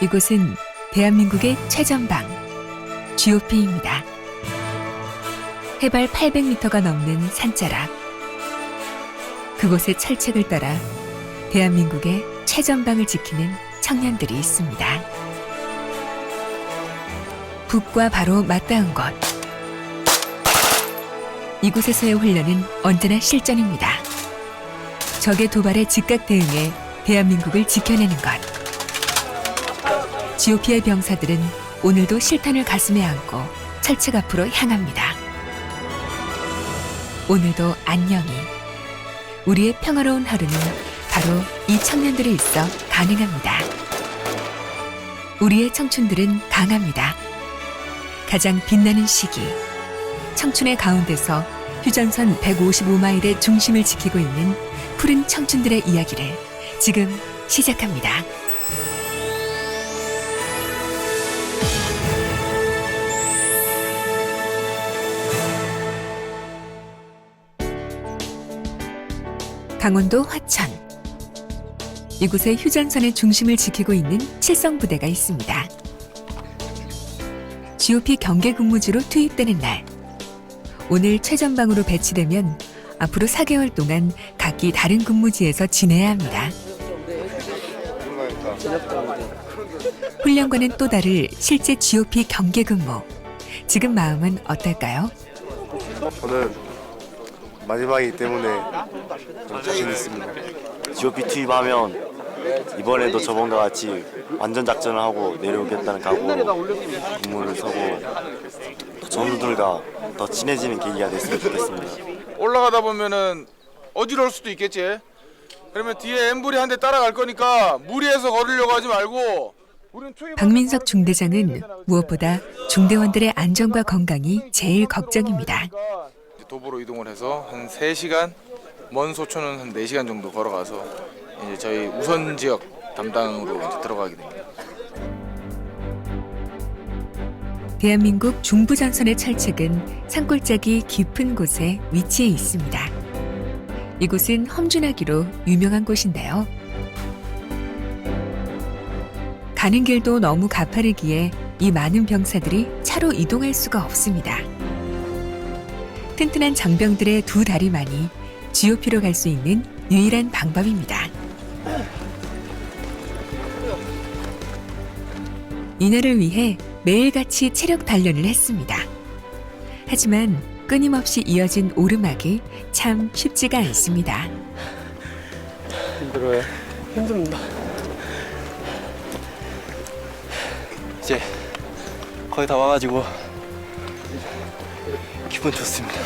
이곳은 대한민국의 최전방 GOP입니다. 해발 800m가 넘는 산자락. 그곳의 철책을 따라 대한민국의 최전방을 지키는 청년들이 있습니다. 북과 바로 맞닿은 곳. 이곳에서의 훈련은 언제나 실전입니다. 적의 도발에 즉각 대응해 대한민국을 지켜내는 것. GOP의 병사들은 오늘도 실탄을 가슴에 안고 철책 앞으로 향합니다. 오늘도 안녕히. 우리의 평화로운 하루는 바로 이 청년들이 있어 가능합니다. 우리의 청춘들은 강합니다. 가장 빛나는 시기. 청춘의 가운데서 휴전선 155마일의 중심을 지키고 있는 푸른 청춘들의 이야기를 지금 시작합니다. 강원도 화천. 이곳에 휴전선의 중심을 지키고 있는 칠성부대가 있습니다. GOP 경계 근무지로 투입되는 날. 오늘 최전방으로 배치되면 앞으로 4개월 동안 각기 다른 근무지에서 지내야 합니다. 훈련과는 또 다를 실제 GOP 경계 근무. 지금 마음은 어떨까요? 저는 마지막이기 때문에 좀 자신 있습니다. GOP 투입하면 이번에도 저번과 같이 완전 작전을 하고 내려오겠다는 각오로 근무를 서고 전우들과 더 친해지는 계기가 됐으면 좋겠습니다. 올라가다 보면은 어지러울 수도 있겠지. 그러면 뒤에 엠불이 한 대 따라갈 거니까 무리해서 걸으려고 하지 말고. 박민석 중대장은 무엇보다 중대원들의 안전과 건강이 제일 걱정입니다. 도보로 이동을 해서 한 3시간, 먼 소초는 한 4시간 정도 걸어가서 이제 저희 우선 지역 담당으로 이제 들어가게 됩니다. 대한민국 중부전선의 철책은 산골짜기 깊은 곳에 위치해 있습니다. 이곳은 험준하기로 유명한 곳인데요. 가는 길도 너무 가파르기에 이 많은 병사들이 차로 이동할 수가 없습니다. 튼튼한 장병들의 두 다리만이 GOP로 갈 수 있는 유일한 방법입니다. 이날을 위해 매일같이 체력 단련을 했습니다. 하지만 끊임없이 이어진 오르막이 참 쉽지가 않습니다. 힘들어요. 힘듭니다. 이제 거의 다 와가지고 기분 좋습니다.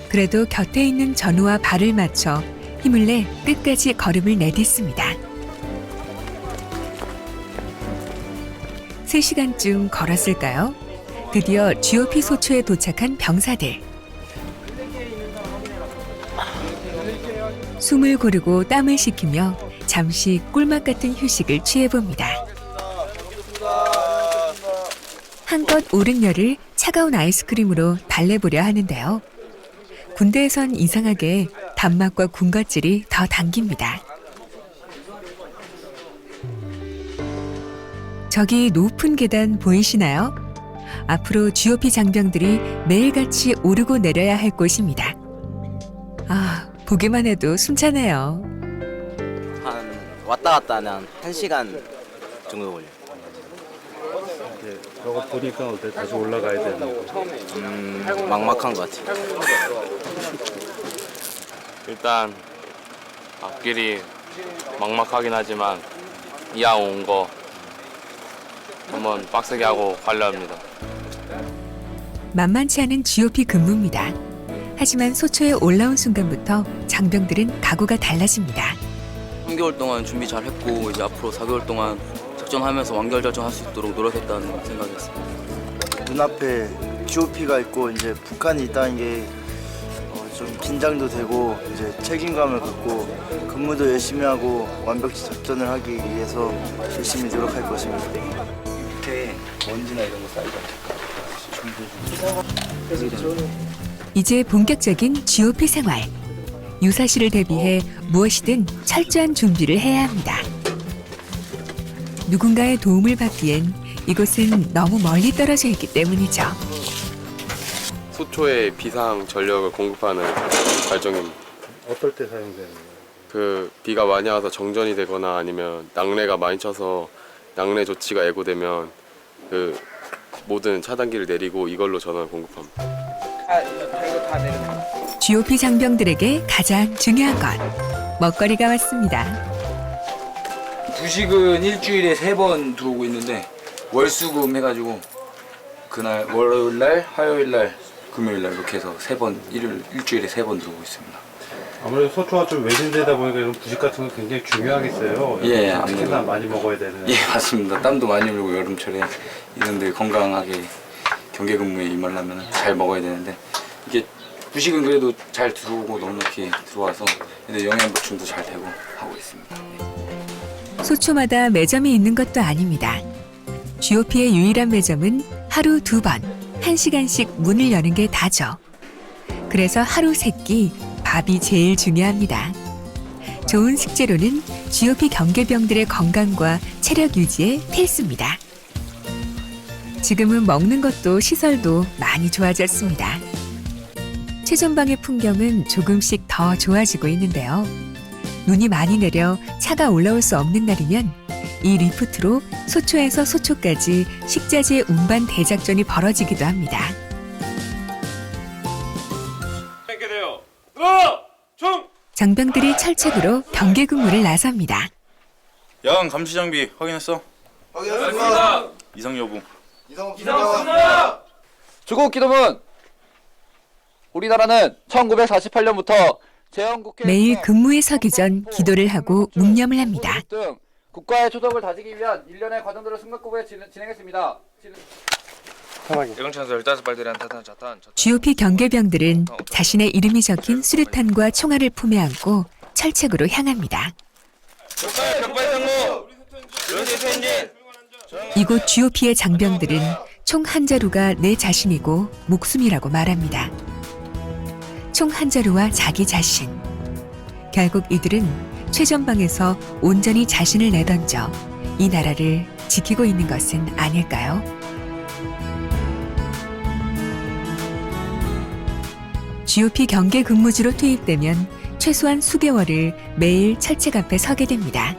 그래도 곁에 있는 전우와 발을 맞춰 힘을 내 끝까지 걸음을 내딛습니다. 3시간쯤 걸었을까요? 드디어 GOP 소초에 도착한 병사들. 숨을 고르고 땀을 식히며 잠시 꿀맛 같은 휴식을 취해봅니다. 한껏 오른 열을 차가운 아이스크림으로 달래보려 하는데요. 군대에선 이상하게 단맛과 군것질이 더 당깁니다. 저기 높은 계단 보이시나요? 앞으로 GOP 장병들이 매일같이 오르고 내려야 할 곳입니다. 아, 보기만 해도 숨차네요. 한 왔다 갔다 한 1시간 정도 걸려요. 저거 보니까 어때? 다시 올라가야 되는 거. 막막한 것 같아요. 일단 앞길이 막막하긴 하지만 이왕 온 거 한번 빡세게 하고 가려 합니다. 만만치 않은 GOP 근무입니다. 하지만 소초에 올라온 순간부터 장병들은 각오가 달라집니다. 3개월 동안 준비 잘 했고 이제 앞으로 4개월 동안 작전하면서 완결작전할 수 있도록 노력했다는 생각이었습니다. 눈앞에 GOP가 있고 이제 북한이 있다는 게 좀 긴장도 되고 이제 책임감을 갖고 근무도 열심히 하고 완벽히 작전을 하기 위해서 열심히 노력할 것입니다. 밑에 먼지나 이런 거 쌓이지 이제 본격적인 GOP 생활. 유사시를 대비해 무엇이든 철저한 준비를 해야 합니다. 누군가의 도움을 받기엔 이곳은 너무 멀리 떨어져 있기 때문이죠. 소초에 비상 전력을 공급하는 발전기입니다. 어떨 때 사용되는 거예요? 그 비가 많이 와서 정전이 되거나 아니면 낙뢰가 많이 쳐서 낙뢰 조치가 예고되면 그 모든 차단기를 내리고 이걸로 전원을 공급합니다. GOP 장병들에게 가장 중요한 것, 먹거리가 왔습니다. 부식은 일주일에 3번 들어오고 있는데 월수금 해가지고 그날 월요일날, 화요일날, 금요일날 이렇게 해서 3번 일주일에 3번 들어오고 있습니다. 아무래도 소초가 좀 외진되다 보니까 이런 부식 같은 거 굉장히 중요하겠어요. 예, 특히나 아무래도. 많이 먹어야 되는. 예, 맞습니다. 땀도 많이 흘리고 여름철에 이런데 건강하게 경계근무에 임하려면 잘 먹어야 되는데 이게 부식은 그래도 잘 들어오고 넉넉히 들어와서 근데 영양 보충도 잘 되고 하고 있습니다. 소초마다 매점이 있는 것도 아닙니다. GOP의 유일한 매점은 하루 2번, 1시간씩 문을 여는 게 다죠. 그래서 하루 3끼 밥이 제일 중요합니다. 좋은 식재료는 GOP 경계병들의 건강과 체력 유지에 필수입니다. 지금은 먹는 것도 시설도 많이 좋아졌습니다. 최전방의 풍경은 조금씩 더 좋아지고 있는데요. 눈이 많이 내려 차가 올라올 수 없는 날이면 이 리프트로 소초에서 소초까지 식자재 운반 대작전이 벌어지기도 합니다. 장병들이 철책으로 경계 근무를 나섭니다. 야간 감시 장비 확인했어? 확인했습니다. 이상 여부. 조국 기도문! 우리나라는 1948년부터 제헌국회 매일 근무에 서기 전 기도를 하고 묵념을 합니다. 등 국가의 초석을 다지기 위한 일련의 과정들을 숨가쁘게 진행했습니다. 예공차에서 15발들이란 타탄 자탄 GOP 경계병들은 자신의 이름이 적힌 수류탄과 총알을 품에 안고 철책으로 향합니다. 이곳 GOP의 장병들은 총 한 자루가 내 자신이고 목숨이라고 말합니다. 총 한 자루와 자기 자신. 결국 이들은 최전방에서 온전히 자신을 내던져 이 나라를 지키고 있는 것은 아닐까요? GOP 경계 근무지로 투입되면 최소한 수개월을 매일 철책 앞에 서게 됩니다.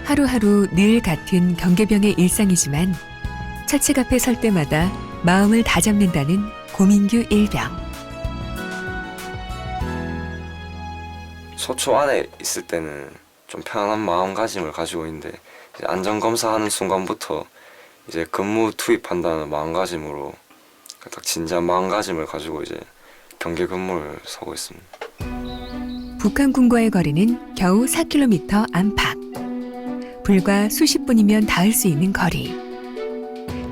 하루하루 늘 같은 경계병의 일상이지만 철책 앞에 설 때마다 마음을 다잡는다는 고민규 일병. 소초 안에 있을 때는 좀 편안한 마음가짐을 가지고 있는데 이제 안전검사하는 순간부터 이제 근무 투입한다는 마음가짐으로 딱 진지한 마음가짐을 가지고 이제 경계 근무를 서고 있습니다. 북한군과의 거리는 겨우 4km 안팎. 불과 수십 분이면 닿을 수 있는 거리.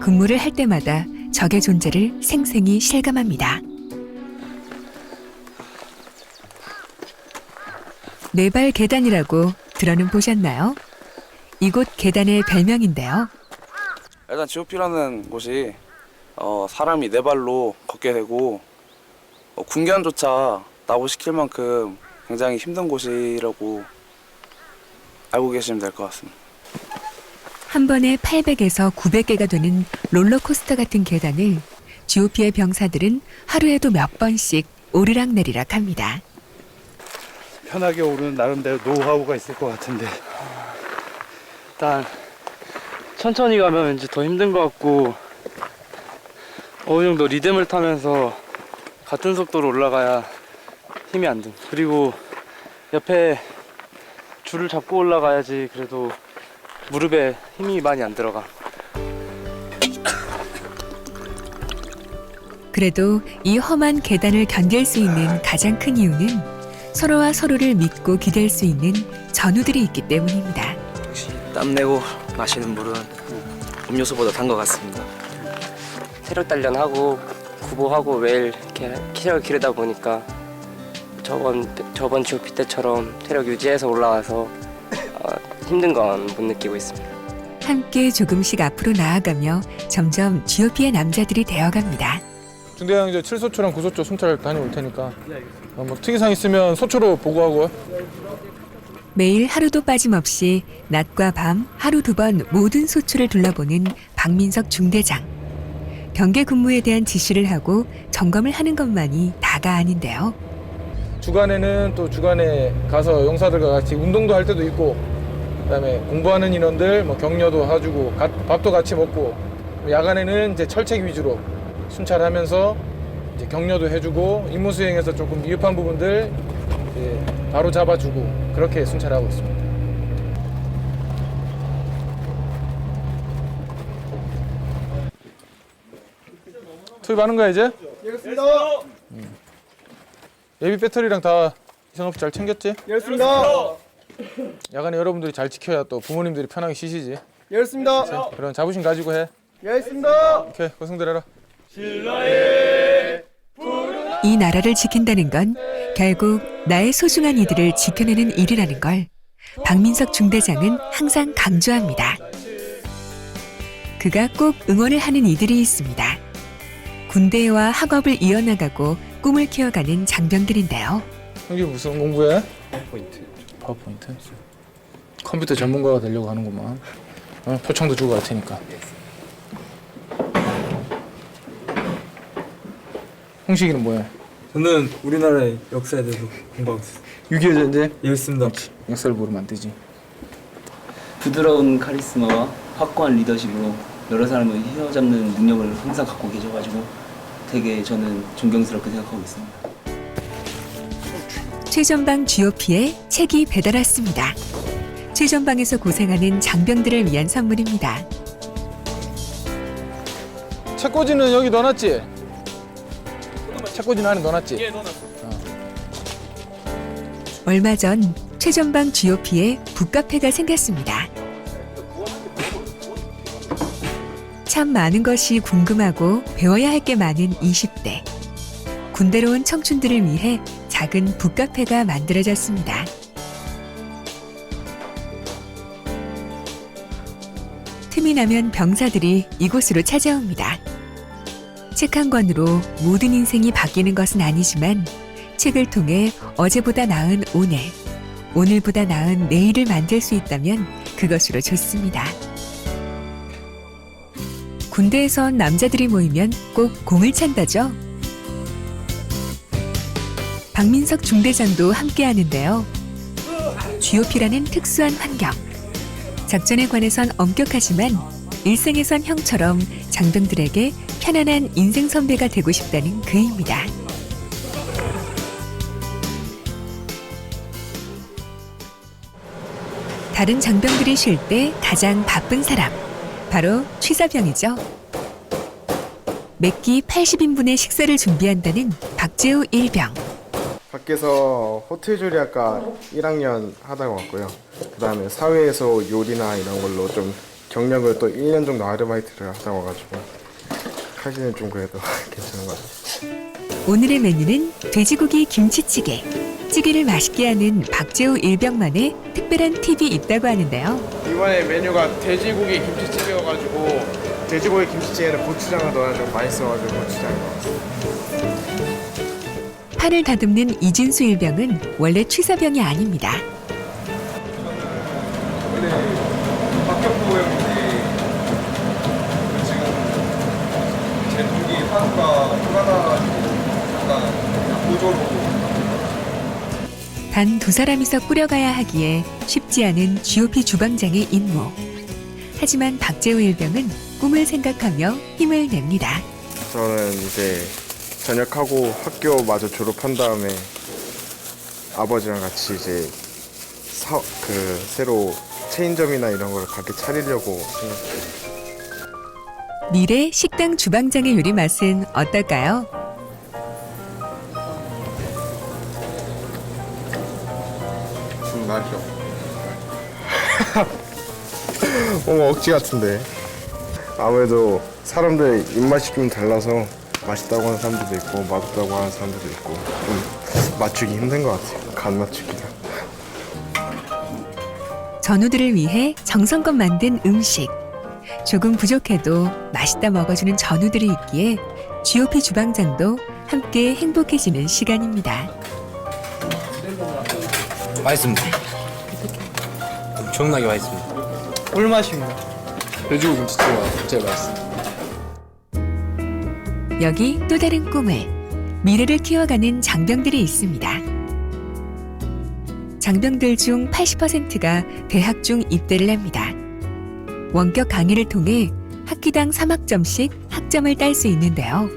근무를 할 때마다 적의 존재를 생생히 실감합니다. 네발 계단이라고 들어는 보셨나요? 이곳 계단의 별명인데요. 일단 GOP라는 곳이 사람이 네 발로 걷게 되고 군견조차 나부시킬 만큼 굉장히 힘든 곳이라고 알고 계시면 될 것 같습니다. 한 번에 800에서 900개가 되는 롤러코스터 같은 계단을 GOP의 병사들은 하루에도 몇 번씩 오르락내리락 합니다. 편하게 오르는 나름대로 노하우가 있을 것 같은데 일단 천천히 가면 왠지 더 힘든 것 같고 어느 정도 리듬을 타면서 같은 속도로 올라가야 힘이 안 든. 그리고 옆에 줄을 잡고 올라가야지 그래도 무릎에 힘이 많이 안 들어가. 그래도 이 험한 계단을 견딜 수 있는 가장 큰 이유는 서로와 서로를 믿고 기댈 수 있는 전우들이 있기 때문입니다. 역시 땀내고 마시는 물은 음료수보다 단 것 같습니다. 체력 단련하고 구보하고 매일 이렇게 체력을 기르다 보니까 저번 GOP 때처럼 체력 유지해서 올라와서 힘든 건 못 느끼고 있습니다. 함께 조금씩 앞으로 나아가며 점점 GOP의 남자들이 되어갑니다. 중대장 이제 7소초랑 9소초 순찰 다녀올 테니까 뭐 특이사항 있으면 소초로 보고하고. 매일 하루도 빠짐없이 낮과 밤 하루 2번 모든 소초를 둘러보는 박민석 중대장. 경계 근무에 대한 지시를 하고 점검을 하는 것만이 다가 아닌데요. 주간에는 또 주간에 가서 용사들과 같이 운동도 할 때도 있고, 그다음에 공부하는 인원들 뭐 격려도 해주고 밥도 같이 먹고, 야간에는 이제 철책 위주로 순찰하면서 이제 격려도 해주고 임무 수행에서 조금 미흡한 부분들 이제 바로 잡아주고 그렇게 순찰하고 있습니다. 투입하는 거야 이제? 알겠습니다. 예비 배터리랑 다 이상 없이 잘 챙겼지? 알겠습니다. 야간에 여러분들이 잘 지켜야 또 부모님들이 편하게 쉬시지. 알겠습니다. 그럼 자부심 가지고 해. 알겠습니다. 오케이, 고생들 해라. 이 나라를 지킨다는 건 결국 나의 소중한 이들을 지켜내는 일이라는 걸 박민석 중대장은 항상 강조합니다. 그가 꼭 응원을 하는 이들이 있습니다. 군대와 학업을 이어나가고 꿈을 키워가는 장병들인데요. 형님 무슨 공부해? 파워포인트. 컴퓨터 전문가가 되려고 하는구만. 표창도 주고 갈 테니까. 형식이는 뭐야? 저는 우리나라의 역사에 대해서 공부하고 있어요. 6.25 전쟁? 예, 있습니다. 역사를 모르면 안 되지. 부드러운 카리스마와 확고한 리더십으로 여러 사람을 휘어잡는 능력을 항상 갖고 계셔가지고 되게 저는 존경스럽게 생각하고 있습니다. 최전방 GOP에 책이 배달 왔습니다. 최전방에서 고생하는 장병들을 위한 선물입니다. 책꽂이는 여기 넣어놨지? 책꽂이는 안에 넣어놨지? 예, 넣어놨어. 얼마 전 최전방 GOP에 북카페가 생겼습니다. 참 많은 것이 궁금하고 배워야 할 게 많은 20대. 군대로 온 청춘들을 위해 작은 북카페가 만들어졌습니다. 틈이 나면 병사들이 이곳으로 찾아옵니다. 책 한 권으로 모든 인생이 바뀌는 것은 아니지만 책을 통해 어제보다 나은 오늘, 오늘보다 나은 내일을 만들 수 있다면 그것으로 좋습니다. 군대에선 남자들이 모이면 꼭 공을 찬다죠. 박민석 중대장도 함께 하는데요. GOP라는 특수한 환경. 작전에 관해선 엄격하지만 일생에선 형처럼 장병들에게 편안한 인생 선배가 되고 싶다는 그입니다. 다른 장병들이 쉴 때 가장 바쁜 사람, 바로 취사병이죠. 매끼 80인분의 식사를 준비한다는 박재우 일병. 밖에서 호텔 조리학과 1학년 하다가 왔고요. 그 다음에 사회에서 요리나 이런 걸로 좀 경력을 또 1년 정도 아르바이트를 하다 와가지고 칼질은 좀 그래도 괜찮은 것 같아요. 오늘의 메뉴는 돼지고기 김치찌개. 찌개를 맛있게 하는 박재우 일병만의 특별한 팁이 있다고 하는데요. 이번에 메뉴가 돼지고기 김치찌개여가지고 돼지고기 김치찌개는 고추장을 넣어가지고 맛있어가지고 고추장을 넣었어요. 판을 다듬는 이진수 일병은 원래 취사병이 아닙니다. 원래 박격포 형인데 지금 제 동기 하루가 휴가나가지고 약간 보조로. 단 2사람이서 꾸려가야 하기에 쉽지 않은 GOP 주방장의 임무. 하지만 박재우 일병은 꿈을 생각하며 힘을 냅니다. 저는 이제 전역하고 학교 마저 졸업한 다음에 아버지랑 같이 이제 새로 체인점이나 이런 걸 가게 차리려고 생각해요. 미래 식당 주방장의 요리 맛은 어떨까요? 맛있어. 뭔가 억지 같은데. 아무래도 사람들 입맛이 좀 달라서 맛있다고 하는 사람들도 있고 맛없다고 하는 사람들도 있고 좀 맞추기 힘든 것 같아요. 간 맞추기가. 전우들을 위해 정성껏 만든 음식. 조금 부족해도 맛있다 먹어주는 전우들이 있기에 GOP 주방장도 함께 행복해지는 시간입니다. 맛있습니다. 엄청나게 맛있습니다. 꿀맛입니다. 돼지고기 진짜 제일 맛있어요. 여기 또 다른 꿈을, 미래를 키워가는 장병들이 있습니다. 장병들 중 80%가 대학 중 입대를 합니다. 원격 강의를 통해 학기당 3학점씩 학점을 딸 수 있는데요.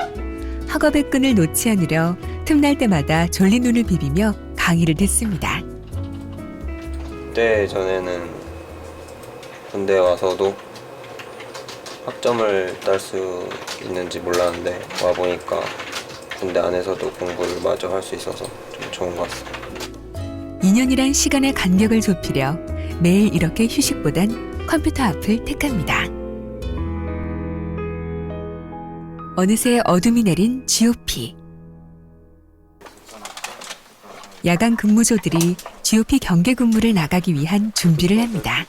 학업의 끈을 놓지 않으려 틈날 때마다 졸린 눈을 비비며 강의를 듣습니다. 그때 전에는 군대 와서도 학점을 딸 수 있는지 몰랐는데 와보니까 군대 안에서도 공부를 마저 할 수 있어서 좀 좋은 것 같습니다. 2년이란 시간의 간격을 좁히려 매일 이렇게 휴식보단 컴퓨터 앞을 택합니다. 어느새 어둠이 내린 GOP. 야간 근무조들이 GOP 경계 근무를 나가기 위한 준비를 합니다.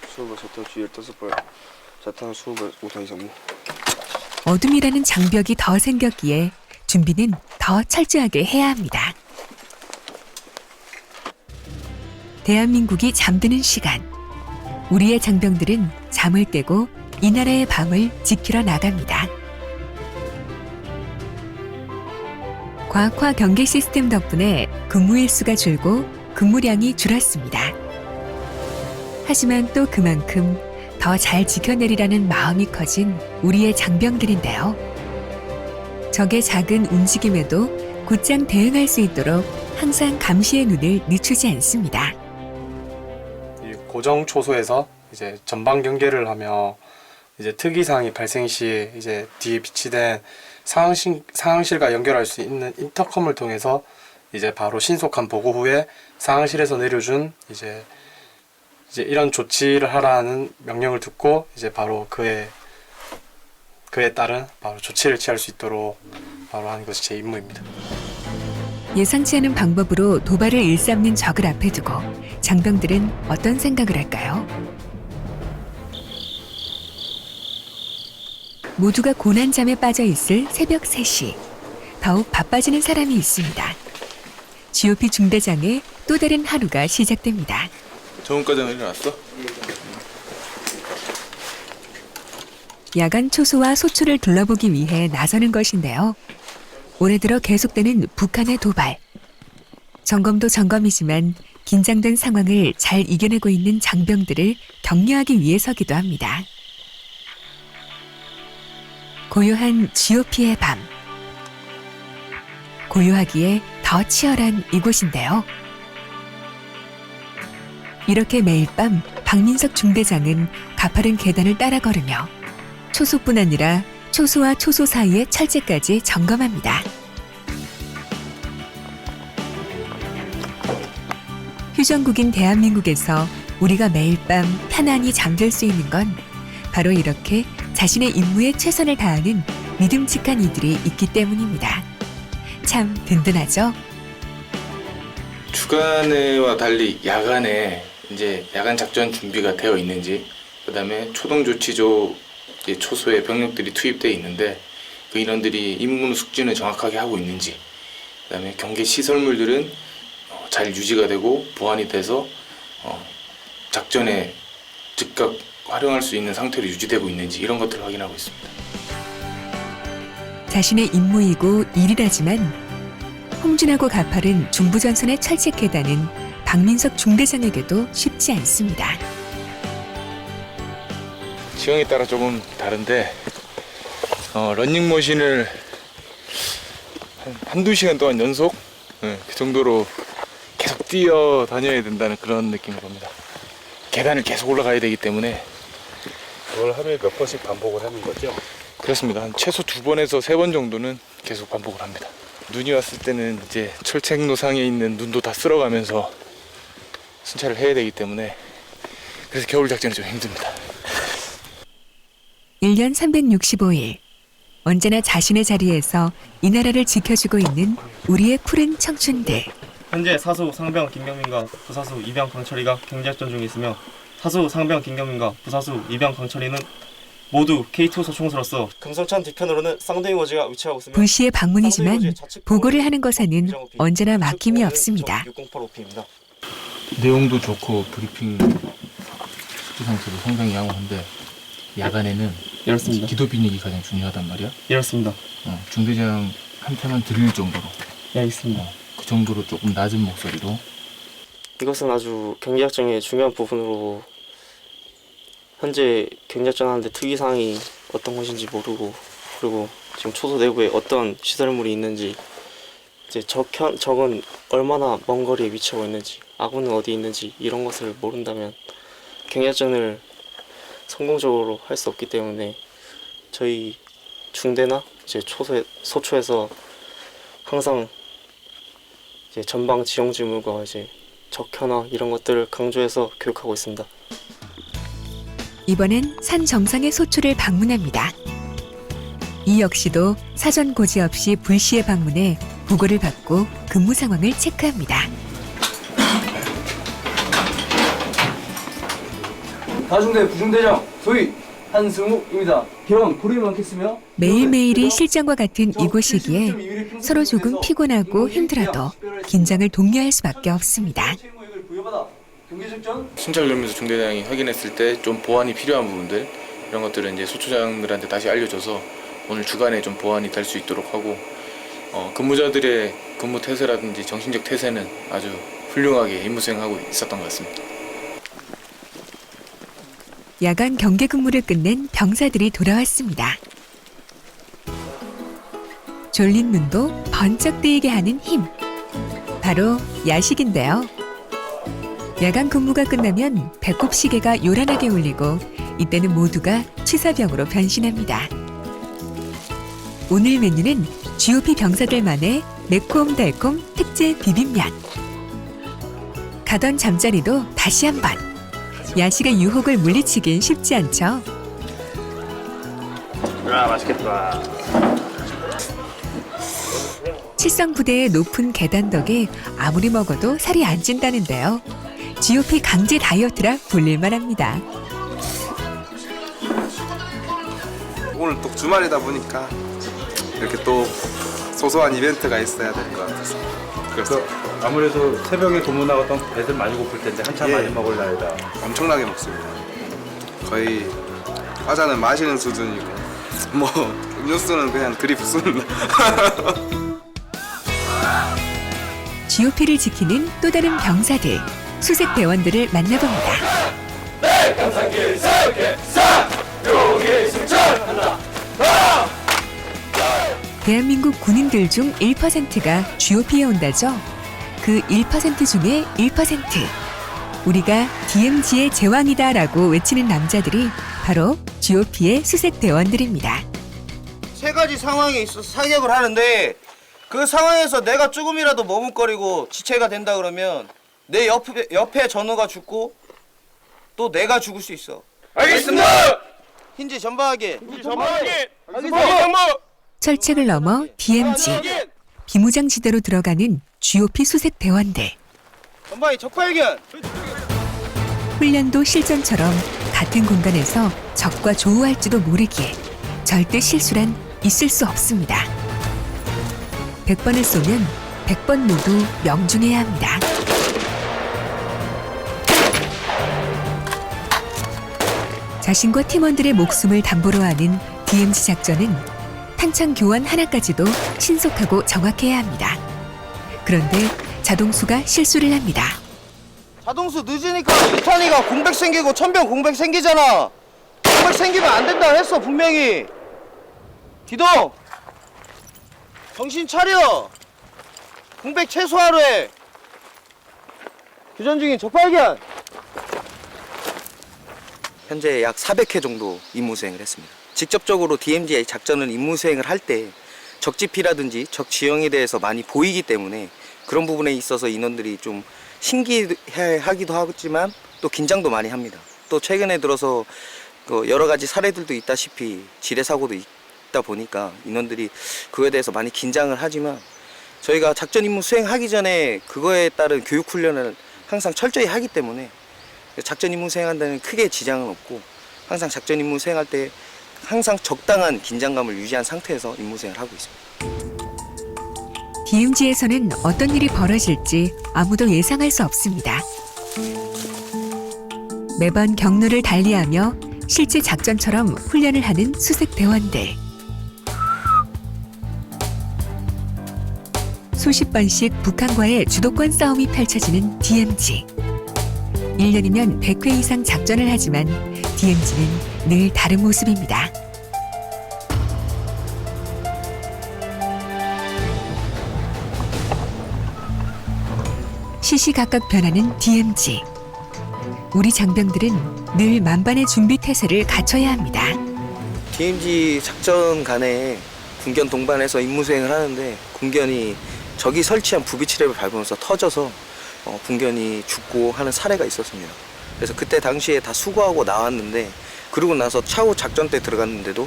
어둠이라는 장벽이 더 생겼기에 준비는 더 철저하게 해야 합니다. 대한민국이 잠드는 시간, 우리의 장병들은 잠을 깨고 이 나라의 밤을 지키러 나갑니다. 과학화 경계 시스템 덕분에 근무 일수가 줄고 근무량이 줄었습니다. 하지만 또 그만큼 더 잘 지켜내리라는 마음이 커진 우리의 장병들인데요. 적의 작은 움직임에도 곧장 대응할 수 있도록 항상 감시의 눈을 늦추지 않습니다. 고정 초소에서 이제 전방 경계를 하며 이제 특이사항이 발생 시 이제 뒤에 비치된 상황실과 연결할 수 있는 인터컴을 통해서 이제 바로 신속한 보고 후에 상황실에서 내려준 이제 이런 조치를 하라는 명령을 듣고 이제 바로 그에 따른 바로 조치를 취할 수 있도록 바로 하는 것이 제 임무입니다. 예상치 않은 방법으로 도발을 일삼는 적을 앞에 두고 장병들은 어떤 생각을 할까요? 모두가 고난잠에 빠져 있을 새벽 3시. 더욱 바빠지는 사람이 있습니다. GOP 중대장의 또 다른 하루가 시작됩니다. 정훈과장은 일어났어? 야간 초소와 소초를 둘러보기 위해 나서는 것인데요. 올해 들어 계속되는 북한의 도발. 점검도 점검이지만 긴장된 상황을 잘 이겨내고 있는 장병들을 격려하기 위해서기도 합니다. 고요한 GOP의 밤. 고요하기에 더 치열한 이곳인데요. 이렇게 매일 밤 박민석 중대장은 가파른 계단을 따라 걸으며 초소뿐 아니라 초소와 초소 사이의 철제까지 점검합니다. 휴전국인 대한민국에서 우리가 매일 밤 편안히 잠들 수 있는 건 바로 이렇게 자신의 임무에 최선을 다하는 믿음직한 이들이 있기 때문입니다. 참 든든하죠? 주간에와 달리 야간에 이제 야간 작전 준비가 되어 있는지, 그다음에 초동 조치조 초소에 병력들이 투입되어 있는데 그 인원들이 임무 숙지는 정확하게 하고 있는지, 그다음에 경계 시설물들은 잘 유지가 되고 보완이 돼서 작전에 즉각 활용할 수 있는 상태로 유지되고 있는지, 이런 것들을 확인하고 있습니다. 자신의 임무이고 일이라지만 홍준하고 가파른 중부전선의 철제 계단은 박민석 중대장에게도 쉽지 않습니다. 지형에 따라 조금 다른데 러닝머신을 한두 시간 동안 연속 그 정도로 계속 뛰어다녀야 된다는 그런 느낌을 봅니다. 계단을 계속 올라가야 되기 때문에 그걸 하루에 몇 번씩 반복을 하는 거죠? 그렇습니다. 한 최소 2번에서 3번 정도는 계속 반복을 합니다. 눈이 왔을 때는 이제 철책노상에 있는 눈도 다 쓸어가면서 순찰을 해야 되기 때문에 그래서 겨울 작전이 좀 힘듭니다. 1년 365일 언제나 자신의 자리에서 이 나라를 지켜주고 있는 우리의 푸른 청춘들. 현재 사수 상병 김경민과 부사수 이병 강철이가 경제작전 중에 있으며 사수 상병 김경민과 부사수 이병 강철이는 모두 K2 소총수로서 금성천 뒤편으로는 쌍둥이 모지가 위치하고 있으며 불시의 방문이지만 보고를 하는 것에는 언제나 막힘이 없습니다. 6085P입니다. 내용도 좋고 브리핑 숙지 상태도 상당히 양호한데 야간에는 이렇습니다. 기도 비닉이 가장 중요하단 말이야. 이렇습니다. 중대장한테만 드릴 정도로. 예, 알겠습니다. 그 정도로 조금 낮은 목소리로. 이것은 아주 경기작전의 중요한 부분으로 현재 경기작전 하는데 특이사항이 어떤 것인지 모르고 그리고 지금 초소 내부에 어떤 시설물이 있는지 이제 적은 얼마나 먼 거리에 위치하고 있는지 아군은 어디 있는지 이런 것을 모른다면 경기작전을 성공적으로 할 수 없기 때문에 저희 중대나 이제 소초에서 항상 이제 전방 지형지물과 이제 적현화 이런 것들을 강조해서 교육하고 있습니다. 이번엔 산 정상의 소초를 방문합니다. 이 역시도 사전 고지 없이 불시에 방문해 보고를 받고 근무 상황을 체크합니다. 다중대 부중대장 소위 한승욱입니다. 기원 고립이 많겠으며 매일매일이 실전과 같은 이곳이기에 서로 조금 피곤하고 힘들어도 긴장을 독려할 수밖에 없습니다. 순찰 돌면서 중대장이 확인했을 때 좀 보완이 필요한 부분들 이런 것들은 이제 소초장들한테 다시 알려줘서 오늘 주간에 좀 보완이 될 수 있도록 하고 근무자들의 근무 태세라든지 정신적 태세는 아주 훌륭하게 임무 수행하고 있었던 것 같습니다. 야간 경계 근무를 끝낸 병사들이 돌아왔습니다. 졸린 눈도 번쩍 뜨이게 하는 힘. 바로 야식인데요. 야간 근무가 끝나면 배꼽 시계가 요란하게 울리고 이때는 모두가 취사병으로 변신합니다. 오늘 메뉴는 GOP 병사들만의 매콤달콤 특제 비빔면. 가던 잠자리도 다시 한번. 야식의 유혹을 물리치긴 쉽지 않죠. 맛있겠다. 칠성부대의 높은 계단 덕에 아무리 먹어도 살이 안 찐다는데요. GOP 강제 다이어트라 불릴만합니다. 오늘 또 주말이다 보니까 이렇게 또 소소한 이벤트가 있어야 될 것 같아서 그래서 아무래도 새벽에 근무 나갔던 배들 많이 고플 텐데 한참 많이 먹을 나이다. 엄청나게 먹습니다. 거의 과자는 마시는 수준이고 뭐 음료수는 그냥 들이붓습니다. GOP를 지키는 또 다른 병사들, 수색 대원들을 만나봅니다. 네, 강산길 세우게 용의 승천한다. 대한민국 군인들 중 1%가 GOP에 온다죠. 그 1% 중에 1%. 우리가 DMZ의 제왕이다라고 외치는 남자들이 바로 GOP의 수색 대원들입니다. 세 가지 상황에 있어서 사격을 하는데 그 상황에서 내가 조금이라도 머뭇거리고 지체가 된다 그러면 내 옆에 전우가 죽고 또 내가 죽을 수 있어. 알겠습니다. 힌지 전방하게. 철책을 넘어 DMZ, 비무장지대로 들어가는 GOP 수색 대원들. 전방에 적발견. 훈련도 실전처럼 같은 공간에서 적과 조우할지도 모르기에 절대 실수란 있을 수 없습니다. 100번을 쏘면 100번 모두 명중해야 합니다. 자신과 팀원들의 목숨을 담보로 하는 DMZ 작전은 탄창 교환 하나까지도 신속하고 정확해야 합니다. 그런데 자동수가 실수를 합니다. 자동수 늦으니까 유탄이가 공백 생기고 천병 공백 생기잖아. 공백 생기면 안 된다 했어 분명히. 기동. 정신 차려. 공백 최소화로 해. 교전 중인 적발견. 현재 약 400회 정도 임무 수행을 했습니다. 직접적으로 DMZ 작전을 임무 수행을 할 때 적지피라든지 적 지형에 대해서 많이 보이기 때문에 그런 부분에 있어서 인원들이 좀 신기해하기도 하지만 또 긴장도 많이 합니다. 또 최근에 들어서 여러 가지 사례들도 있다시피 지뢰 사고도 있다 보니까 인원들이 그거에 대해서 많이 긴장을 하지만 저희가 작전 임무 수행하기 전에 그거에 따른 교육 훈련을 항상 철저히 하기 때문에 작전 임무 수행한다는 크게 지장은 없고 항상 작전 임무 수행할 때 항상 적당한 긴장감을 유지한 상태에서 임무수행을 하고 있습니다. DMZ에서는 어떤 일이 벌어질지 아무도 예상할 수 없습니다. 매번 경로를 달리하며 실제 작전처럼 훈련을 하는 수색 대원들. 수십 번씩 북한과의 주도권 싸움이 펼쳐지는 DMZ. 1년이면 100회 이상 작전을 하지만 DMZ는 늘 다른 모습입니다. 시시각각 변하는 DMZ. 우리 장병들은 늘 만반의 준비 태세를 갖춰야 합니다. DMZ 작전 간에 군견 동반해서 임무 수행을 하는데 군견이 적이 설치한 부비치랩을 밟으면서 터져서 군견이 죽고 하는 사례가 있었습니다. 그래서 그때 당시에 다 수거하고 나왔는데 그러고 나서 차후 작전 때 들어갔는데도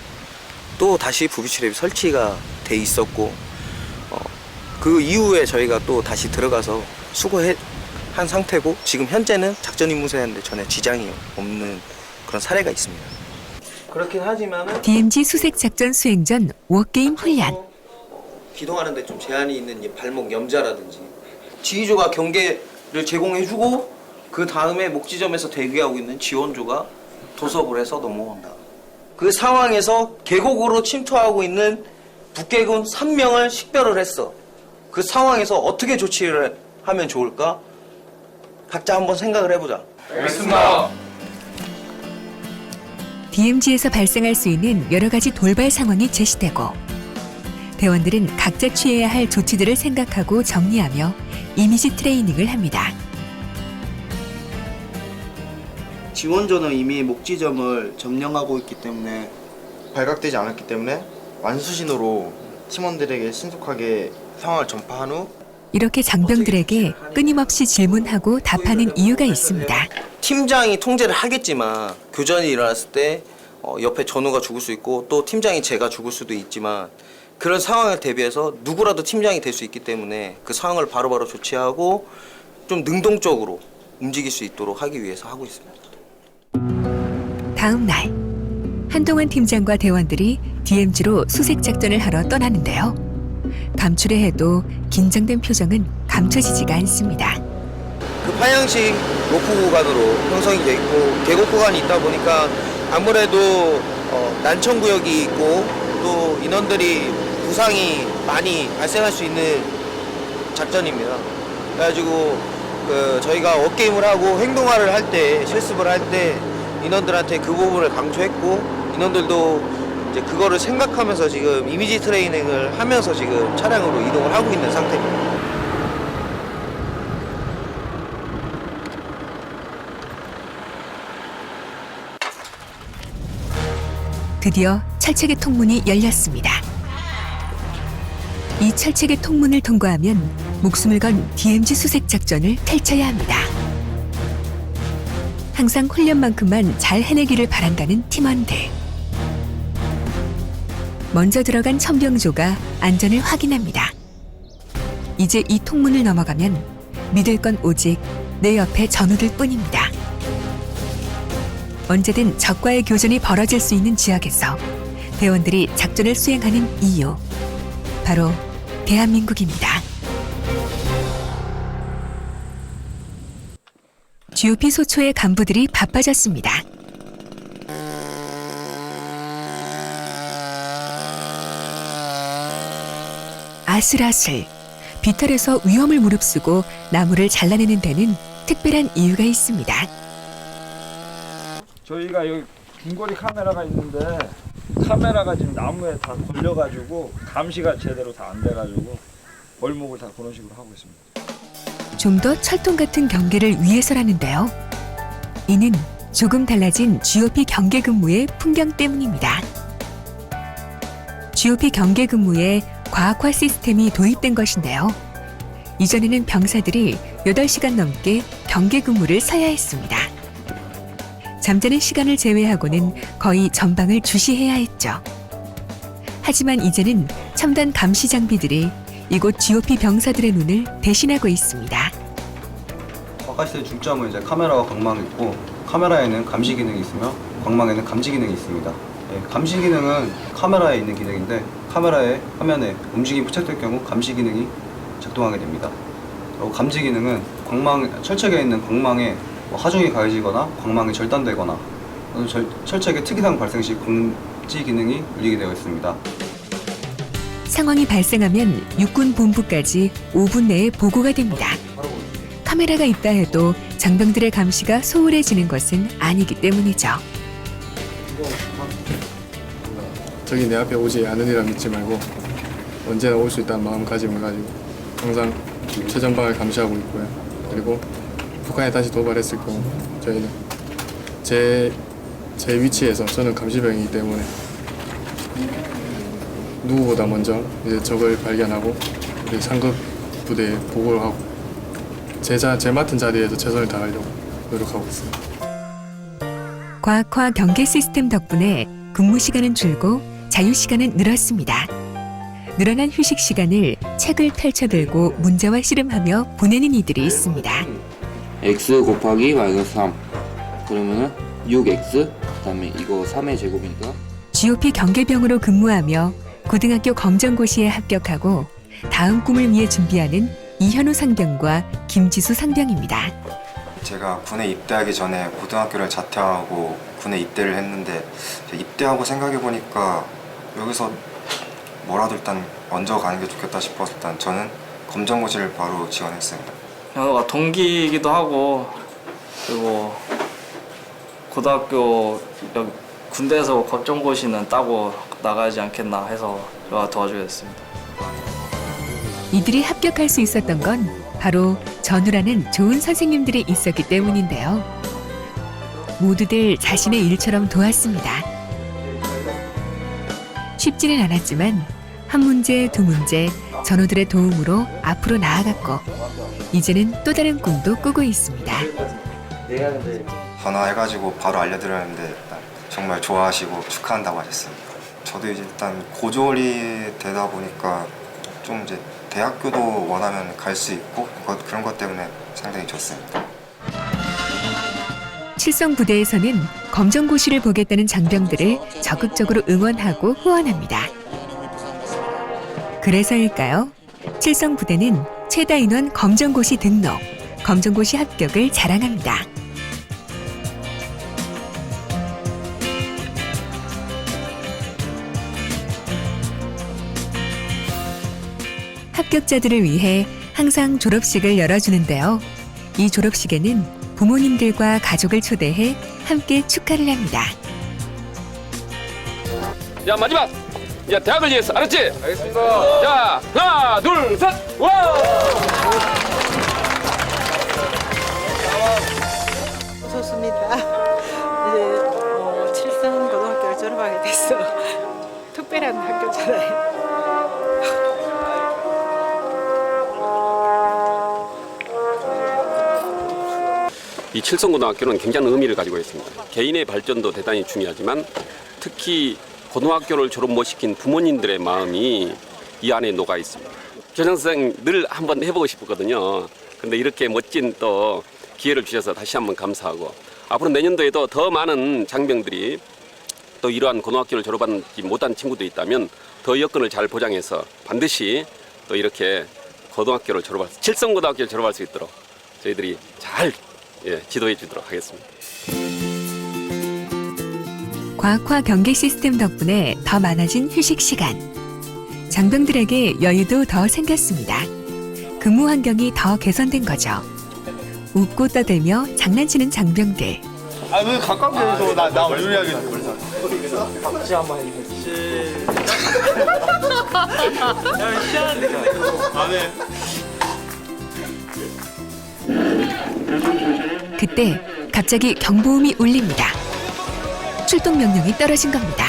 또 다시 부비치랩이 설치가 돼 있었고 그 이후에 저희가 또 다시 들어가서 수거한 상태고 지금 현재는 작전 임무 수행하는데 전혀 지장이 없는 그런 사례가 있습니다. 그렇긴 하지만 DMZ 수색 작전 수행 전 워게임 훈련. 기동하는 데 좀 제한이 있는 이 발목 염자라든지 지휘조가 경계를 제공해주고 그 다음에 목지점에서 대기하고 있는 지원조가 도섭을 해서 넘어온다. 그 상황에서 계곡으로 침투하고 있는 북계군 3명을 식별을 했어. 그 상황에서 어떻게 조치를 하면 좋을까? 각자 한번 생각을 해보자. 알겠습니다. DMZ에서 발생할 수 있는 여러 가지 돌발 상황이 제시되고 대원들은 각자 취해야 할 조치들을 생각하고 정리하며 이미지 트레이닝을 합니다. 지원조는 이미 목지점을 점령하고 있기 때문에 발각되지 않았기 때문에 완수신호로 팀원들에게 신속하게 상황을 전파한 후 이렇게 장병들에게 끊임없이 질문하고 답하는 이유가 있습니다. 팀장이 통제를 하겠지만 교전이 일어났을 때 옆에 전우가 죽을 수 있고 또 팀장이 제가 죽을 수도 있지만 그런 상황을 대비해서 누구라도 팀장이 될 수 있기 때문에 그 상황을 바로바로 조치하고 좀 능동적으로 움직일 수 있도록 하기 위해서 하고 있습니다. 다음 날 한동안 팀장과 대원들이 DMZ로 수색 작전을 하러 떠나는데요. 감출해 해도 긴장된 표정은 감춰지지가 않습니다. 그 파양식 로프 구간으로 형성이 돼 있고 계곡 구간이 있다 보니까 아무래도 난청 구역이 있고 또 인원들이 부상이 많이 발생할 수 있는 작전입니다. 그래가지고 저희가 워게임을 하고 행동화를 할 때 실습을 할 때 인원들한테 그 부분을 강조했고 인원들도 이제 그거를 생각하면서 지금 이미지 트레이닝을 하면서 지금 차량으로 이동을 하고 있는 상태입니다. 드디어 철책의 통문이 열렸습니다. 이 철책의 통문을 통과하면 목숨을 건 DMZ 수색 작전을 펼쳐야 합니다. 항상 훈련만큼만 잘 해내기를 바란다는 팀원들. 먼저 들어간 천병조가 안전을 확인합니다. 이제 이 통문을 넘어가면 믿을 건 오직 내 옆에 전우들 뿐입니다. 언제든 적과의 교전이 벌어질 수 있는 지역에서 대원들이 작전을 수행하는 이유, 바로 대한민국입니다. GOP 소초의 간부들이 바빠졌습니다. 아슬아슬, 비탈에서 위험을 무릅쓰고 나무를 잘라내는 데는 특별한 이유가 있습니다. 저희가 여기 중거리 카메라가 있는데 카메라가 지금 나무에 다 걸려가지고 감시가 제대로 다 안 돼가지고 벌목을 다 그런 식으로 하고 있습니다. 좀 더 철통 같은 경계를 위해서라는데요. 이는 조금 달라진 GOP 경계 근무의 풍경 때문입니다. GOP 경계 근무에 과학화 시스템이 도입된 것인데요. 이전에는 병사들이 8시간 넘게 경계 근무를 서야 했습니다. 잠자는 시간을 제외하고는 거의 전방을 주시해야 했죠. 하지만 이제는 첨단 감시 장비들이 이곳 GOP 병사들의 눈을 대신하고 있습니다. 바깥의 중점은 이제 카메라와 광망이 있고 카메라에는 감시 기능이 있으며 광망에는 감지 기능이 있습니다. 감시 기능은 카메라에 있는 기능인데 카메라의 화면에 움직임이 포착될 경우 감시 기능이 작동하게 됩니다. 그리고 감지 기능은 철책에 있는 광망에 하중이 가해지거나 광망이 절단되거나 철책에 특이사항 발생 시 감지 기능이 울리게 되어 있습니다. 상황이 발생하면 육군 본부까지 5분 내에 보고가 됩니다. 카메라가 있다 해도 장병들의 감시가 소홀해지는 것은 아니기 때문이죠. 저기 내 앞에 오지 않으리라 믿지 말고 언제나 올 수 있다는 마음가짐을 가지고 항상 최전방을 감시하고 있고요. 그리고 북한에 다시 도발했을 경우 저희는 제 위치에서 저는 감시병이기 때문에 누구보다 먼저 이제 적을 발견하고 이제 상급 부대에 보고를 하고 제 맡은 자리에서 최선을 다하려고 노력하고 있습니다. 과학화 경계 시스템 덕분에 근무 시간은 줄고 자유 시간은 늘었습니다. 늘어난 휴식 시간을 책을 펼쳐들고 문제와 씨름하며 보내는 이들이 있습니다. x 곱하기 마이너스 3 그러면은 6x 그다음에 이거 3의 제곱이니까 GOP 경계병으로 근무하며 고등학교 검정고시에 합격하고 다음 꿈을 위해 준비하는 이현우 상병과 김지수 상병입니다. 제가 군에 입대하기 전에 고등학교를 자퇴하고 군에 입대를 했는데 입대하고 생각해보니까 여기서 뭐라도 일단 먼저 가는 게 좋겠다 싶어서 일단 저는 검정고시를 바로 지원했습니다. 현우가 동기이기도 하고 그리고 고등학교 여기 군대에서 검정고시는 따고 나가지 않겠나 해서 제가 도와주게 됐습니다. 이들이 합격할 수 있었던 건 바로 전우라는 좋은 선생님들이 있었기 때문인데요. 모두들 자신의 일처럼 도왔습니다. 쉽지는 않았지만 한 문제, 두 문제 전우들의 도움으로 앞으로 나아갔고 이제는 또 다른 꿈도 꾸고 있습니다. 전화해가지고 바로 알려드렸는데 정말 좋아하시고 축하한다고 하셨습니다. 저도 이제 일단 고졸이 되다 보니까 좀 이제 대학교도 원하면 갈 수 있고 그런 것 때문에 상당히 좋습니다. 칠성부대에서는 검정고시를 보겠다는 장병들을 적극적으로 응원하고 후원합니다. 그래서일까요? 칠성부대는 최다 인원 검정고시 등록, 검정고시 합격을 자랑합니다. 합격자들을 위해 항상 졸업식을 열어주는데요. 이 졸업식에는 부모님들과 가족을 초대해 함께 축하를 합니다. 야 마지막 야 대학을 위해서 알았지? 알겠습니다. 자 하나 둘 셋 와! 좋습니다. 이제 칠성고등학교를 졸업하게 됐어. 특별한 학교잖아요. 이 칠성고등학교는 굉장한 의미를 가지고 있습니다. 개인의 발전도 대단히 중요하지만 특히 고등학교를 졸업 못 시킨 부모님들의 마음이 이 안에 녹아 있습니다. 교장선생 늘 한번 해보고 싶었거든요. 근데 이렇게 멋진 또 기회를 주셔서 다시 한번 감사하고 앞으로 내년도에도 더 많은 장병들이 또 이러한 고등학교를 졸업하지 못한 친구도 있다면 더 여건을 잘 보장해서 반드시 또 이렇게 고등학교를 칠성고등학교를 졸업할 수 있도록 저희들이 잘 지도해 주도록 하겠습니다. 과학화 경계 시스템 덕분에 더 많아진 휴식 시간. 장병들에게 여유도 더 생겼습니다. 근무 환경이 더 개선된 거죠. 웃고 떠들며 장난치는 장병들. 아 왜 가깝게 해서 나 요리하겠네. 박수 한번 해주세요. 시원한데 근데 안 해. 그때 갑자기 경보음이 울립니다. 출동 명령이 떨어진 겁니다.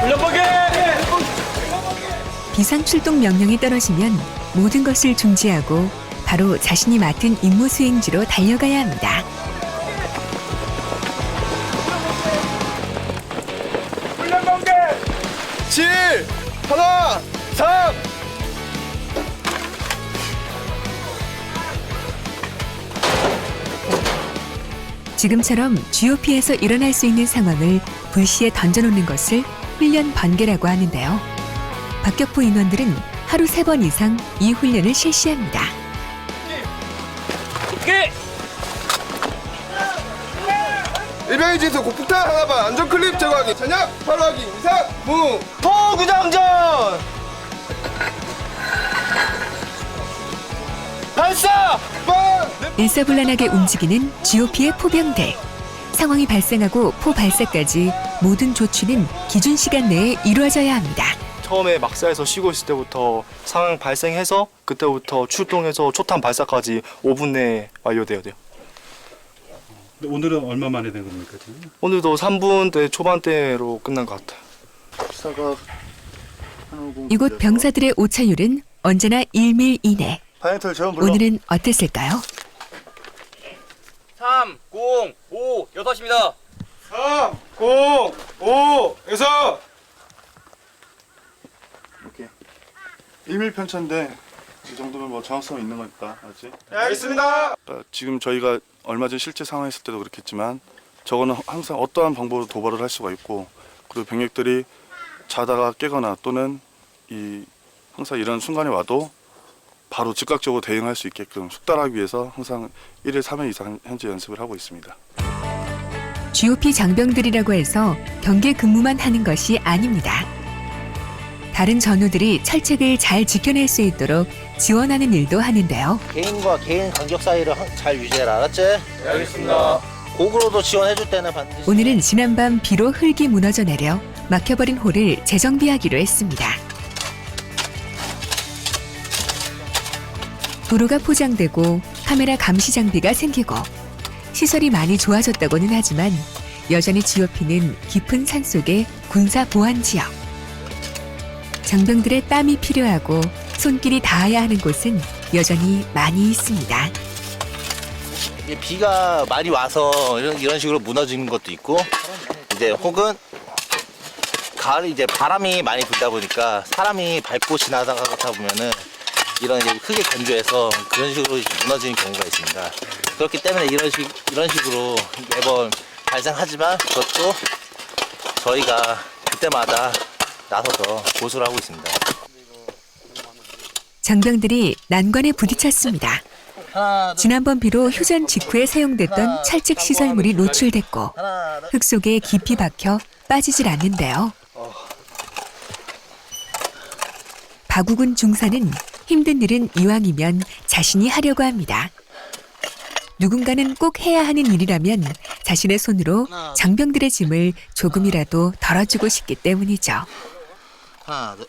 훈련보게! 비상 출동 명령이 떨어지면 모든 것을 중지하고 바로 자신이 맡은 임무 수행지로 달려가야 합니다. 훈련보게! 7, 하나, 3. 지금처럼 GOP에서 일어날 수 있는 상황을 불시에 던져놓는 것을 훈련 번개라고 하는데요. 박격포 인원들은 하루 3번 이상 이 훈련을 실시합니다. 일병의 진수 곡폭탄 하나반 안전 클립 제거하기 전략 바로 하기 이상 무 포구장전 발사 일사불란하게 움직이는 GOP의 포병대. 상황이 발생하고 포 발사까지 모든 조치는 기준 시간 내에 이루어져야 합니다. 처음에 막사에서 쉬고 있을 때부터 상황 발생해서 그때부터 출동해서 초탄 발사까지 5분 내에 완료돼야 돼요. 오늘은 얼마 만에 된 겁니까 지금? 오늘도 3분대 초반대로 끝난 것 같아요. 이곳 병사들의 오차율은 언제나 1밀 이내. 오늘은 어땠을까요? 3, 0, 5, 6입니다 3, 0, 5, 6 이렇게 1밀 편차인데 이 정도면 뭐 정확성 있는 거니까 알았지? 네, 알겠습니다. 지금 저희가 얼마 전 실제 상황했을 때도 그렇겠지만 저거는 항상 어떠한 방법으로 도발을 할 수가 있고 그리고 병력들이 자다가 깨거나 또는 항상 이런 순간에 와도 바로 즉각적으로 대응할 수 있게끔 숙달하기 위해서 항상 1일 3회 이상 현재 연습을 하고 있습니다. GOP 장병들이라고 해서 경계 근무만 하는 것이 아닙니다. 다른 전우들이 철책을 잘 지켜낼 수 있도록 지원하는 일도 하는데요. 개인과 개인 간격 사이를 잘 유지해라, 알았지? 네, 알겠습니다. 곡으로도 지원해줄 때는 반드시. 오늘은 지난밤 비로 흙이 무너져 내려 막혀버린 홀을 재정비하기로 했습니다. 도로가 포장되고 카메라 감시 장비가 생기고 시설이 많이 좋아졌다고는 하지만 여전히 GOP는 깊은 산속의 군사 보안 지역. 장병들의 땀이 필요하고 손길이 닿아야 하는 곳은 여전히 많이 있습니다. 비가 많이 와서 이런 식으로 무너지는 것도 있고, 이제 혹은 가을 이제 바람이 많이 불다 보니까 사람이 밟고 지나가다 보면은 이런 이제 흙에 건조해서 그런 식으로 무너지는 경우가 있습니다. 그렇기 때문에 이런 식으로 매번 발생하지만 그것도 저희가 그때마다 나서서 고수를 하고 있습니다. 장병들이 난관에 부딪혔습니다. 지난번 비로 휴전 직후에 사용됐던 철책 시설물이 노출됐고 흙 속에 깊이 박혀 빠지질 않는데요. 박우근 중사는 힘든 일은 이왕이면 자신이 하려고 합니다. 누군가는 꼭 해야 하는 일이라면 자신의 손으로 장병들의 짐을 조금이라도 덜어주고 싶기 때문이죠. 하나, 둘.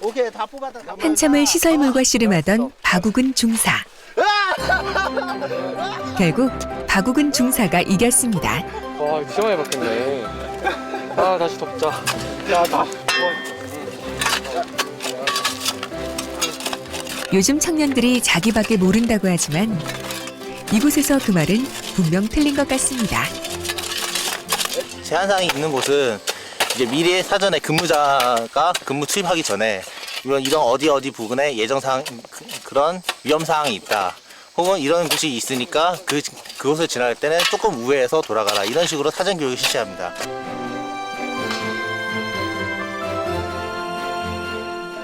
오케이, 다 뽑았다. 한참을 시설물과 씨름하던 박우근 중사. 결국 박우근 중사가 이겼습니다. 와, 시원하게 바뀌었네. 아, 다시 덮자. 야, 나. 요즘 청년들이 자기밖에 모른다고 하지만 이곳에서 그 말은 분명 틀린 것 같습니다. 제한사항이 있는 곳은 이제 미리 사전에 근무자가 근무 투입하기 전에 이런 어디 부근에 예정사항 그런 위험사항이 있다. 혹은 이런 곳이 있으니까 그곳을 지날 때는 조금 우회해서 돌아가라. 이런 식으로 사전 교육을 실시합니다.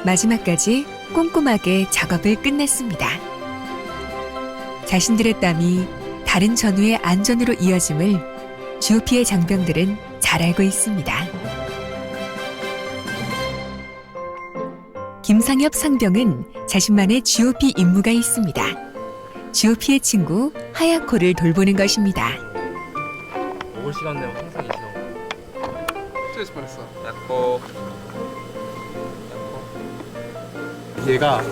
마지막까지 꼼꼼하게 작업을 끝냈습니다. 자신들의 땀이 다른 전우의 안전으로 이어짐을 GOP의 장병들은 잘 알고 있습니다. 김상엽 상병은 자신만의 GOP 임무가 있습니다. GOP의 친구 하야코를 돌보는 것입니다. 먹을 시간 되면 항상 이 시간. 스트레스 받았어. 야코. 얘가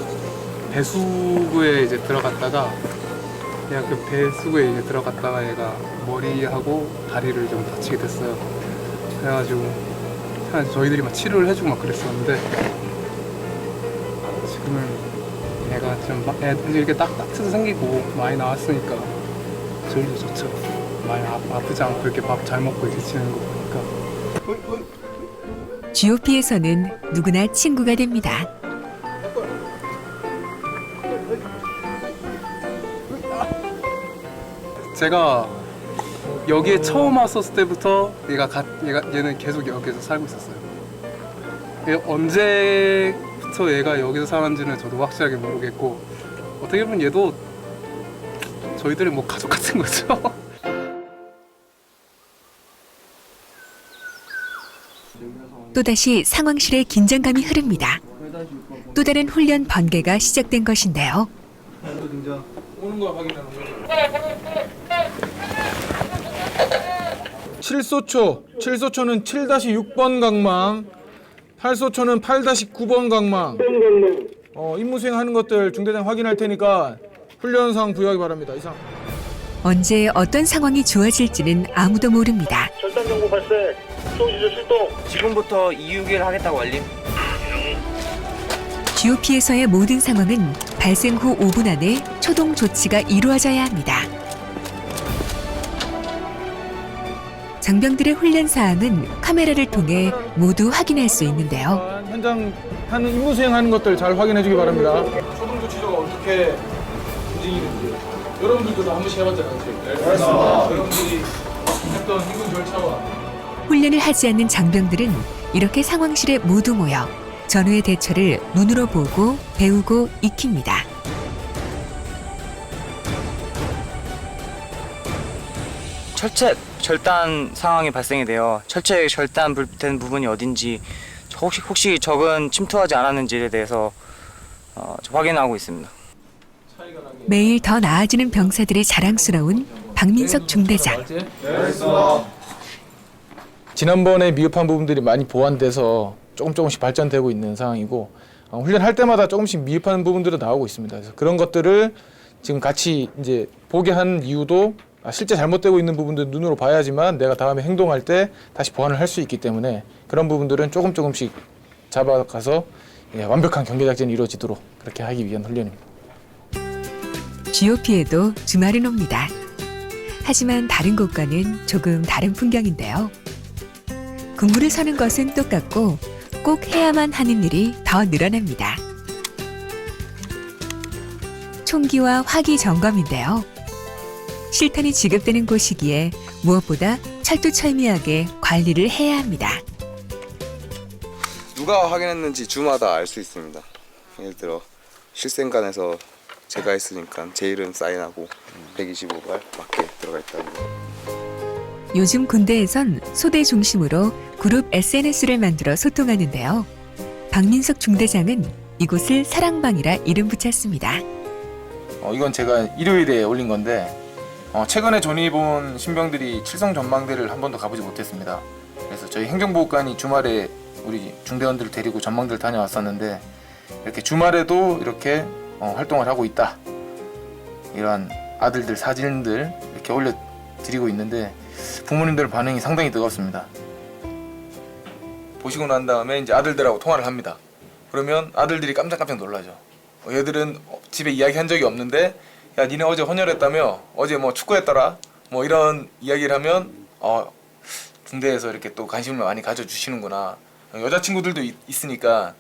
배수구에 이제 들어갔다가 대학교 배수구에 이제 들어갔다가 얘가 머리하고 다리를 좀 다치게 됐어요. 그래가지고 사실 저희들이 막 치료를 해주고 막 그랬었는데 지금은 얘가 좀 이렇게 딱트도 생기고 많이 나왔으니까 저희도 좋죠. 많이 아프지 않고 이렇게 밥 잘 먹고 이렇게 지내는 거 보니까. GOP에서는 누구나 친구가 됩니다. 제가 여기에 처음 왔었을 때부터 얘는 계속 여기서 살고 있었어요. 언제부터 얘가 여기서 살았는지는 저도 확실하게 모르겠고 어떻게 보면 얘도 저희들의 뭐 가족 같은 거죠. 또다시 상황실에 긴장감이 흐릅니다. 또 다른 훈련 번개가 시작된 것인데요. 오는 거 확인하는 거예요. 7소초는 7-6번 강망, 8소초는 8-9번 강망. 임무 수행하는 것들 중대장 확인할 테니까 훈련상 부여하기 바랍니다. 이상. 언제 어떤 상황이 좋아질지는 아무도 모릅니다. 절단 정보 발생. 수송시설 출동. 지금부터 이유기를 하겠다고 알림. GOP에서의 모든 상황은 발생 후 5분 안에 초동 조치가 이루어져야 합니다. 장병들의 훈련 사항은 카메라를 통해 모두 확인할 수 있는데요. 현장 하는 임무 수행하는 것들 잘 확인해 주기 바랍니다. 초동 조치조가 어떻게 움직이는지 여러분들도 한 번씩 해봤잖아요. 알겠습니다. 여러분들이 했던 임무 절차와 훈련을 하지 않는 장병들은 이렇게 상황실에 모두 모여 전후의 대처를 눈으로 보고 배우고 익힙니다. 철책 절단 상황이 발생이 돼요. 철책 절단된 부분이 어딘지 혹시 적은 침투하지 않았는지에 대해서 확인하고 있습니다. 매일 더 나아지는 병사들이 자랑스러운 박민석 중대장. 지난번에 미흡한 부분들이 많이 보완돼서 조금씩 발전되고 있는 상황이고 훈련할 때마다 조금씩 미흡한 부분들은 나오고 있습니다. 그래서 그런 것들을 지금 같이 이제 보게 한 이유도 실제 잘못되고 있는 부분들 눈으로 봐야지만 내가 다음에 행동할 때 다시 보완을 할 수 있기 때문에 그런 부분들은 조금씩 잡아가서 완벽한 경계작전이 이루어지도록 그렇게 하기 위한 훈련입니다. GOP에도 주말은 옵니다. 하지만 다른 곳과는 조금 다른 풍경인데요. 근무를 서는 것은 똑같고 꼭 해야만 하는 일이 더 늘어납니다. 총기와 화기 점검인데요. 실탄이 지급되는 곳이기에 무엇보다 철두철미하게 관리를 해야 합니다. 누가 확인했는지 주마다 알 수 있습니다. 예를 들어 실생관에서 제가 했으니까 제 이름 사인하고 125발 맞게 들어가 있다는 거. 요즘 군대에선 소대 중심으로 그룹 SNS를 만들어 소통하는데요. 박민석 중대장은 이곳을 사랑방이라 이름 붙였습니다. 이건 제가 일요일에 올린 건데 최근에 전입온 신병들이 칠성 전망대를 한 번도 가보지 못했습니다. 그래서 저희 행정보호관이 주말에 우리 중대원들을 데리고 전망대를 다녀왔었는데 이렇게 주말에도 이렇게 활동을 하고 있다. 이러한 아들들 사진들 이렇게 올려드리고 있는데 부모님들 반응이 상당히 뜨겁습니다. 보시고 난 다음에 이제 아들들하고 통화를 합니다. 그러면 아들들이 깜짝깜짝 놀라죠. 얘들은 집에 이야기한 적이 없는데 야 니네 어제 헌혈했다며? 어제 뭐 축구했더라? 뭐 이런 이야기를 하면 군대에서 이렇게 또 관심을 많이 가져주시는구나. 여자친구들도 있으니까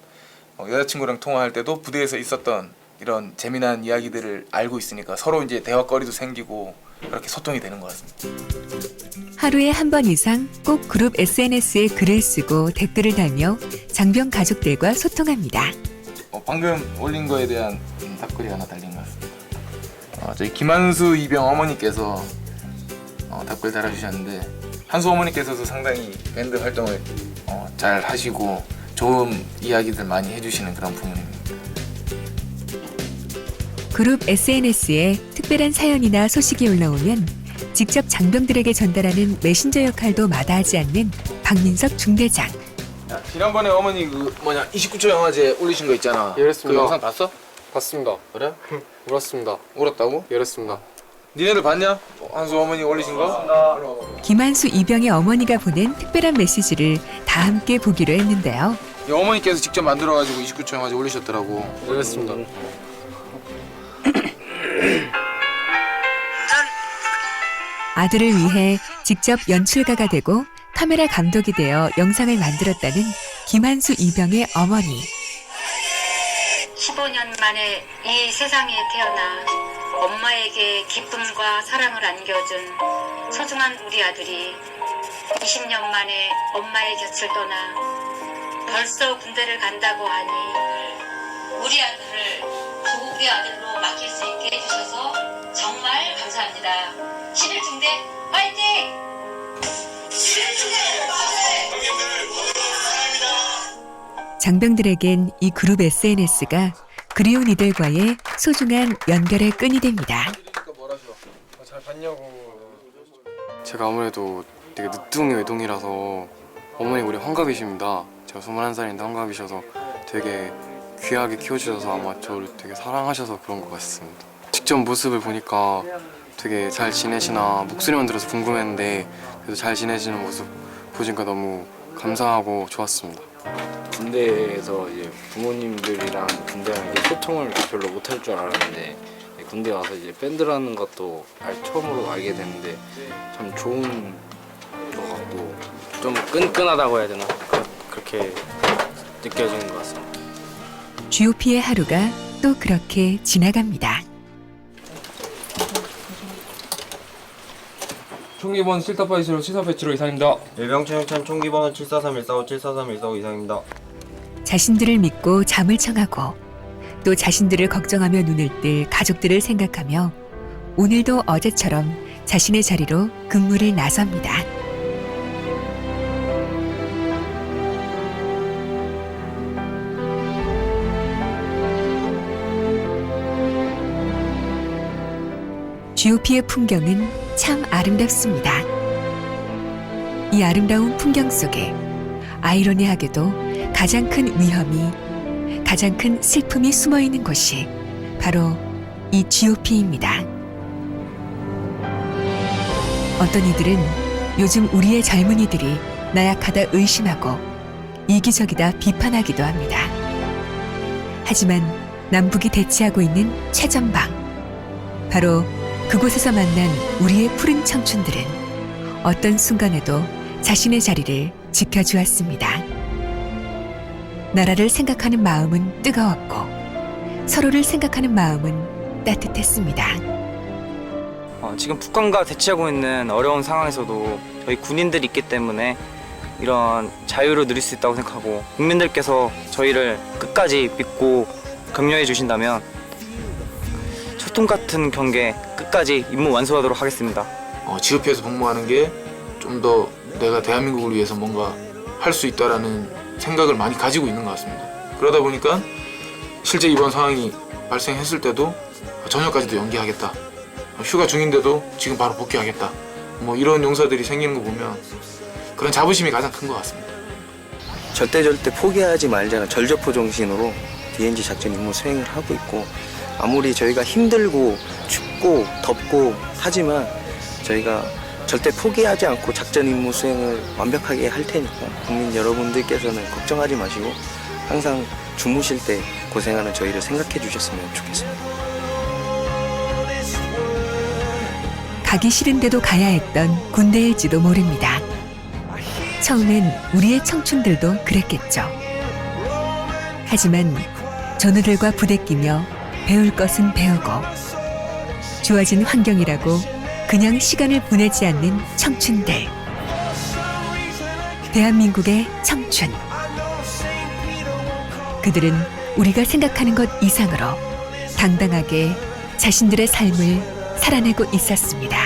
여자친구랑 통화할 때도 부대에서 있었던 이런 재미난 이야기들을 알고 있으니까 서로 이제 대화거리도 생기고 그렇게 소통이 되는 것 같습니다. 하루에 한 번 이상 꼭 그룹 SNS에 글을 쓰고 댓글을 달며 장병 가족들과 소통합니다. 방금 올린 거에 대한 답글이 하나 달린 것 같습니다. 저희 김한수 이병 어머니께서 답글 달아주셨는데 한수 어머니께서도 상당히 밴드 활동을 잘 하시고 좋은 이야기들 많이 해주시는 그런 부모님입니다. 그룹 SNS에 특별한 사연이나 소식이 올라오면 직접 장병들에게 전달하는 메신저 역할도 마다하지 않는 박민석 중대장. 야, 지난번에 어머니 29초 영화제 올리신 거 있잖아. 예, 그랬습니다. 그 영상 봤어? 봤습니다. 그래? 울었습니다. 울었다고? 예, 그랬습니다. 니네들 봤냐? 한수 어머니 올리신 거? 김한수 이병의 어머니가 보낸 특별한 메시지를 다 함께 보기로 했는데요. 이 어머니께서 직접 만들어가지고 29초 영화제 올리셨더라고. 예, 그랬습니다. 아들을 위해 직접 연출가가 되고 카메라 감독이 되어 영상을 만들었다는 김한수 이병의 어머니. 15년 만에 이 세상에 태어나 엄마에게 기쁨과 사랑을 안겨준 소중한 우리 아들이 20년 만에 엄마의 곁을 떠나 벌써 군대를 간다고 하니 우리 아들을 조국의 아들로 맡길 수 있게 해주셔서 정말 감사합니다. 11중대 파이팅! 11중대 파이팅! 장병들에겐 이 그룹 SNS가 그리운 이들과의 소중한 연결의 끈이 됩니다. 잘 봤냐고. 제가 아무래도 되게 늦둥이 외동이라서 어머니 우리 환갑이십니다. 제가 21살인데 환갑이셔서 되게 귀하게 키워주셔서 아마 저를 되게 사랑하셔서 그런 것 같습니다. 직접 모습을 보니까 되게 잘 지내시나 목소리만 들어서 궁금했는데 그래도 잘 지내시는 모습 보니까 너무 감사하고 좋았습니다. 군대에서 이제 부모님들이랑 군대랑 이제 소통을 별로 못할 줄 알았는데 군대 와서 이제 밴드라는 것도 처음으로 알게 됐는데 참 좋은 것 같고 좀 끈끈하다고 해야 되나 그렇게 느껴지는 것 같습니다. GOP의 하루가 또 그렇게 지나갑니다. 총기번 7타파이시로 74배치로 이상입니다. 일병청천 총기번호 743-145, 743-145 이상입니다. 자신들을 믿고 잠을 청하고 또 자신들을 걱정하며 눈을 뜰 가족들을 생각하며 오늘도 어제처럼 자신의 자리로 근무를 나섭니다. GOP의 풍경은 참 아름답습니다. 이 아름다운 풍경 속에 아이러니하게도 가장 큰 위험이, 가장 큰 슬픔이 숨어 있는 곳이 바로 이 GOP입니다. 어떤 이들은 요즘 우리의 젊은이들이 나약하다 의심하고 이기적이다 비판하기도 합니다. 하지만 남북이 대치하고 있는 최전방, 바로 그곳에서 만난 우리의 푸른 청춘들은 어떤 순간에도 자신의 자리를 지켜주었습니다. 나라를 생각하는 마음은 뜨거웠고 서로를 생각하는 마음은 따뜻했습니다. 지금 북한과 대치하고 있는 어려운 상황에서도 저희 군인들이 있기 때문에 이런 자유를 누릴 수 있다고 생각하고 국민들께서 저희를 끝까지 믿고 격려해 주신다면 소통 같은 경계 끝까지 임무 완수하도록 하겠습니다. GOP에서 복무하는 게 좀 더 내가 대한민국을 위해서 뭔가 할 수 있다라는 생각을 많이 가지고 있는 것 같습니다. 그러다 보니까 실제 이번 상황이 발생했을 때도 전역까지도 연기하겠다. 휴가 중인데도 지금 바로 복귀하겠다. 뭐 이런 용사들이 생기는 거 보면 그런 자부심이 가장 큰 것 같습니다. 절대 포기하지 말자는 절저포 정신으로 DMZ 작전 임무 수행을 하고 있고 아무리 저희가 힘들고 춥고 덥고 하지만 저희가 절대 포기하지 않고 작전 임무 수행을 완벽하게 할 테니까 국민 여러분들께서는 걱정하지 마시고 항상 주무실 때 고생하는 저희를 생각해 주셨으면 좋겠습니다. 가기 싫은데도 가야 했던 군대일지도 모릅니다. 처음엔 우리의 청춘들도 그랬겠죠. 하지만 전우들과 부대끼며 배울 것은 배우고 주어진 환경이라고 그냥 시간을 보내지 않는 청춘들. 대한민국의 청춘. 그들은 우리가 생각하는 것 이상으로 당당하게 자신들의 삶을 살아내고 있었습니다.